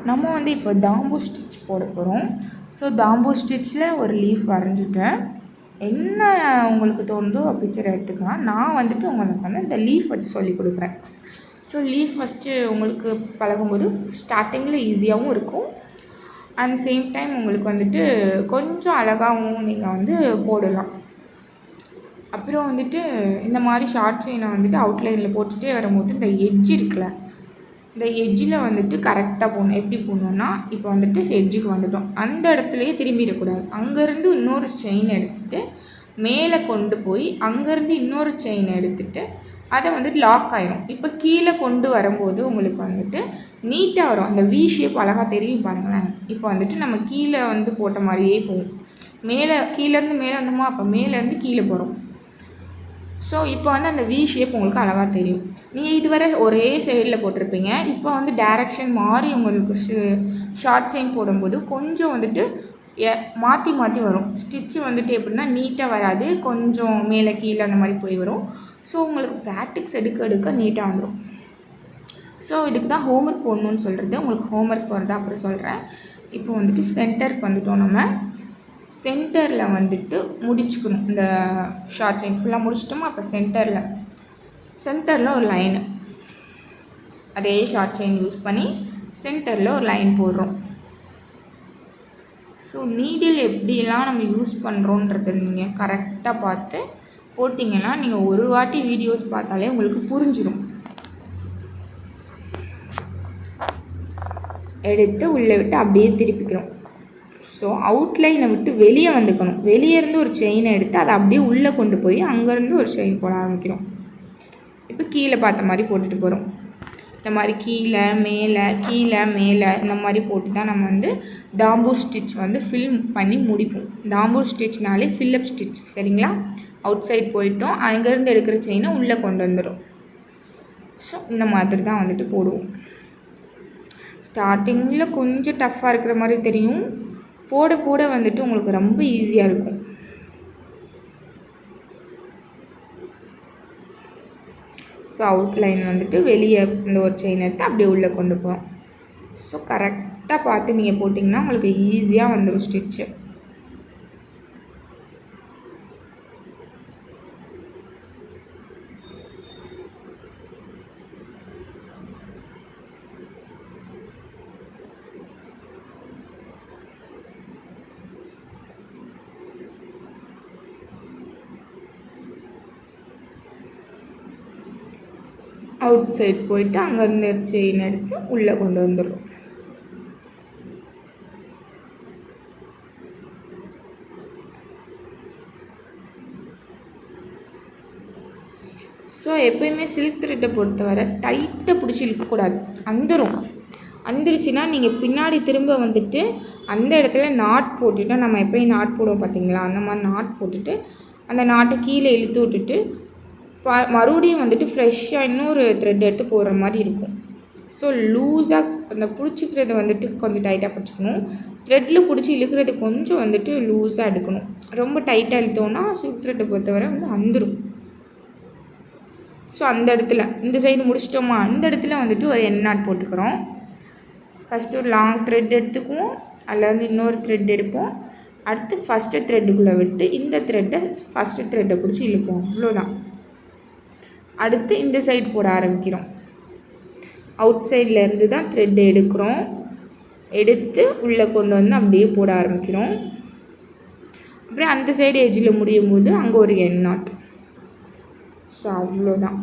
நம்ம வந்து இப்போ தாம்பூ ஸ்டிச் போட போகிறோம். ஸோ தாம்பூ ஸ்டிச்சில் ஒரு லீஃப் வரைஞ்சிட்டேன். என்ன உங்களுக்கு தோணுதோ பிக்சர் எடுத்துக்கலாம். நான் வந்துட்டு உங்களுக்கு வந்து இந்த லீஃப் வச்சு சொல்லி கொடுக்குறேன். ஸோ லீஃப் ஃபஸ்ட்டு உங்களுக்கு பழகும்போது ஸ்டார்டிங்கில் ஈஸியாகவும் இருக்கும். அண்ட் சேம் டைம் உங்களுக்கு வந்துட்டு கொஞ்சம் அழகாகவும் நீங்கள் வந்து போடலாம். அப்புறம் வந்துட்டு இந்த மாதிரி ஷார்ட் செயினை வந்துட்டு அவுட்லைனில் போட்டுகிட்டே வரும்போது இந்த எட்ஜ் இருக்குல்ல, இந்த எட்ஜில் வந்துட்டு கரெக்டாக போடணும். எப்படி போடணுன்னா, இப்போ வந்துட்டு எட்ஜுக்கு வந்துட்டோம், அந்த இடத்துலையே திரும்பிடக்கூடாது. அங்கேருந்து இன்னொரு செயின் எடுத்துகிட்டு மேலே கொண்டு போய் அங்கேருந்து இன்னொரு செயின் எடுத்துகிட்டு அதை வந்துட்டு லாக் ஆகிடும். இப்போ கீழே கொண்டு வரும்போது உங்களுக்கு வந்துட்டு நீட்டாக வரும். அந்த வி ஷேப் அழகாக தெரியும் பாருங்களேன். இப்போ வந்துட்டு நம்ம கீழே வந்து போட்ட மாதிரியே போகும். கீழேருந்து மேலே வந்தோமா, அப்போ மேலேருந்து கீழே போகிறோம். ஸோ இப்போ வந்து அந்த வி ஷேப் உங்களுக்கு அழகாக தெரியும். நீங்கள் இதுவரை ஒரே சைடில் போட்டிருப்பீங்க. இப்போ வந்து டைரக்ஷன் மாறி உங்களுக்கு ஷார்ட் செயின் போடும்போது கொஞ்சம் வந்துட்டு மாற்றி மாற்றி வரும். ஸ்டிச்சு வந்துட்டு எப்படின்னா நீட்டாக வராது, கொஞ்சம் மேலே கீழே அந்த மாதிரி போய் வரும். ஸோ உங்களுக்கு ப்ராக்டிக்ஸ் எடுக்க நீட்டாக வந்துடும். ஸோ இதுக்கு தான் ஹோம்ஒர்க் போடணுன்னு சொல்கிறது. உங்களுக்கு ஹோம்ஒர்க் போடுறதா அப்புறம் சொல்கிறேன். இப்போ வந்துட்டு சென்டருக்கு வந்துவிட்டோம். நம்ம சென்டரில் வந்துட்டு முடிச்சுக்கணும். இந்த ஷார்ட் செயின் ஃபுல்லாக முடிச்சிட்டோமா, அப்போ சென்டரில் ஒரு லைனு, அதே ஷார்ட் செயின் யூஸ் பண்ணி சென்டரில் ஒரு லைன் போடுறோம். ஸோ நீடில் எப்படிலாம் நம்ம யூஸ் பண்ணுறோன்றத நீங்கள் கரெக்டாக பார்த்து போட்டிங்கன்னா நீங்கள் ஒரு வாட்டி வீடியோஸ் பார்த்தாலே உங்களுக்கு புரிஞ்சிடும். எடுத்து உள்ளே விட்டு அப்படியே திருப்பிக்கிறோம். ஸோ அவுட்லைனை விட்டு வெளியே வந்துக்கணும். வெளியே இருந்து ஒரு செயினை எடுத்து அதை அப்படியே உள்ளே கொண்டு போய் அங்கேருந்து ஒரு செயின் போட ஆரம்பிக்கிறோம். இப்போ கீழே பார்த்த மாதிரி போட்டுட்டு போகிறோம். இந்த மாதிரி கீழே மேலே இந்த மாதிரி போட்டு தான் நம்ம வந்து தாம்பூ ஸ்டிச் வந்து ஃபில் பண்ணி முடிப்போம். தாம்பூ ஸ்டிச்னாலே ஃபில்லப் ஸ்டிச், சரிங்களா? அவுட் சைட் போயிட்டோம், அங்கேருந்து எடுக்கிற செயினை உள்ளே கொண்டு வந்துடும். ஸோ இந்த மாதிரி தான் வந்துட்டு போடுவோம். ஸ்டார்டிங்கில் கொஞ்சம் டஃப்பாக இருக்கிற மாதிரி தெரியும், போட வந்துட்டு உங்களுக்கு ரொம்ப ஈஸியாக இருக்கும். ஸோ அவுட்லைன் வந்துட்டு வெளியே இந்த ஒரு செயின் எடுத்து அப்படியே உள்ளே கொண்டு போகிறோம். ஸோ கரெக்டாக பார்த்து நீங்கள் போட்டிங்கன்னா உங்களுக்கு ஈஸியாக வந்துடும் ஸ்டிச்சு. அவுட் சைட் போயிட்டு அங்கேருந்து செயின் எடுத்து உள்ளே கொண்டு வந்துடும். ஸோ எப்போயுமே சில்க் த்ரெட்டை பொறுத்தவரை டைட்டாக பிடிச்சி இழுக்கக்கூடாது. வந்துருச்சுன்னா நீங்கள் பின்னாடி திரும்ப வந்துட்டு அந்த இடத்துல நாட் போட்டுட்டு, நம்ம எப்போயும் நாட் போடுவோம் பார்த்தீங்களா, அந்த மாதிரி நாட் போட்டுட்டு அந்த நாட்டை கீழே இழுத்து விட்டுட்டு மறுபடியும் வந்துட்டு ஃப்ரெஷ்ஷாக இன்னொரு த்ரெட் எடுத்து போடுற மாதிரி இருக்கும். ஸோ லூஸாக அந்த பிடிச்சிக்கிறது வந்துட்டு கொஞ்சம் டைட்டாக பிடிச்சிக்கணும். த்ரெட்டில் பிடிச்சி இழுக்கிறது கொஞ்சம் வந்துட்டு லூஸாக எடுக்கணும். ரொம்ப டைட்டாக இழுத்தோன்னா சில்க் த்ரெட்டை பொறுத்தவரை வந்து வந்துடும். ஸோ அந்த இடத்துல இந்த சைடு முடிச்சிட்டோமா, இந்த இடத்துல வந்துட்டு ஒரு என் நாட் போட்டுக்கிறோம். ஃபஸ்ட்டு ஒரு லாங் த்ரெட் எடுத்துக்குவோம், அதில் வந்து இன்னொரு த்ரெட் எடுப்போம். அடுத்து ஃபஸ்ட்டு த்ரெட்டுக்குள்ளே விட்டு இந்த த்ரெட்டை ஃபஸ்ட்டு த்ரெட்டை பிடிச்சி இழுப்போம். அவ்வளோதான். அடுத்து இந்த சைடு போட ஆரம்பிக்கிறோம். அவுட் சைட்லேருந்து தான் த்ரெட் எடுக்கிறோம், எடுத்து உள்ளே கொண்டு வந்து அப்படியே போட ஆரம்பிக்கிறோம். அப்புறம் அந்த சைடு எட்ஜில் முடியும் போது அங்கே ஒரு என் நாட். ஸோ அவ்வளோதான்.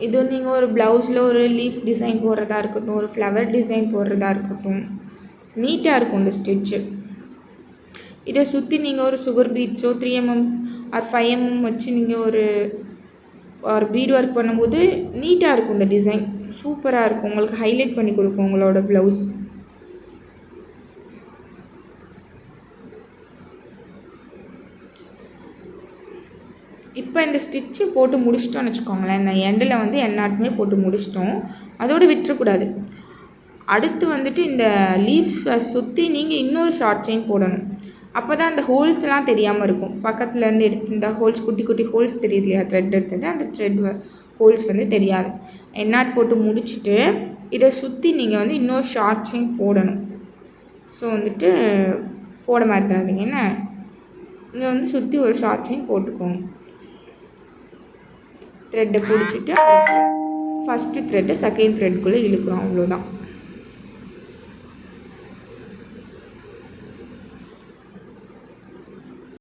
இது நீங்கள் ஒரு ப்ளவுஸில் ஒரு லீஃப் டிசைன் போடுறதா இருக்கட்டும், ஒரு ஃப்ளவர் டிசைன் போடுறதா இருக்கட்டும், நீட்டாக இருக்கும் இந்த ஸ்டிச்சு. இதை சுற்றி நீங்கள் ஒரு சுகர் பீட்ஸோ 3mm ஆர் 5mm வச்சு நீங்கள் ஒரு பீட் ஒர்க் பண்ணும்போது நீட்டாக இருக்கும். இந்த டிசைன் சூப்பராக இருக்கும், உங்களுக்கு ஹைலைட் பண்ணி கொடுக்கும் உங்களோட ப்ளவுஸ். இப்போ இந்த ஸ்டிச்சு போட்டு முடிச்சிட்டோன்னு வச்சுக்கோங்களேன். இந்த எண்டில் வந்து எந்நாட்டுமே போட்டு முடிச்சிட்டோம், அதோடு விட்டுறக்கூடாது. அடுத்து வந்துட்டு இந்த லீஃப்ஸை சுற்றி நீங்கள் இன்னொரு ஷார்ட் செயின் போடணும். அப்போ தான் அந்த ஹோல்ஸ்லாம் தெரியாமல் இருக்கும். பக்கத்துலேருந்து எடுத்து ஹோல்ஸ் குட்டி குட்டி ஹோல்ஸ் தெரியுது இல்லையா, த்ரெட் எடுத்தது, அந்த த்ரெட் ஹோல்ஸ் வந்து தெரியாது. எண்ணாட் போட்டு முடிச்சுட்டு இதை சுற்றி நீங்கள் வந்து இன்னொரு ஷார்ட் செயின் போடணும். ஸோ வந்துட்டு போட மாட்டாதீங்க என்ன, இங்கே வந்து சுற்றி ஒரு ஷார்ட் செயின் போட்டுக்கோங்க. த்ரெட்டை பிடிச்சிட்டு ஃபஸ்ட்டு த்ரெட்டை செகண்ட் த்ரெட்குள்ளே இழுக்கிறோம், அவ்வளோதான்.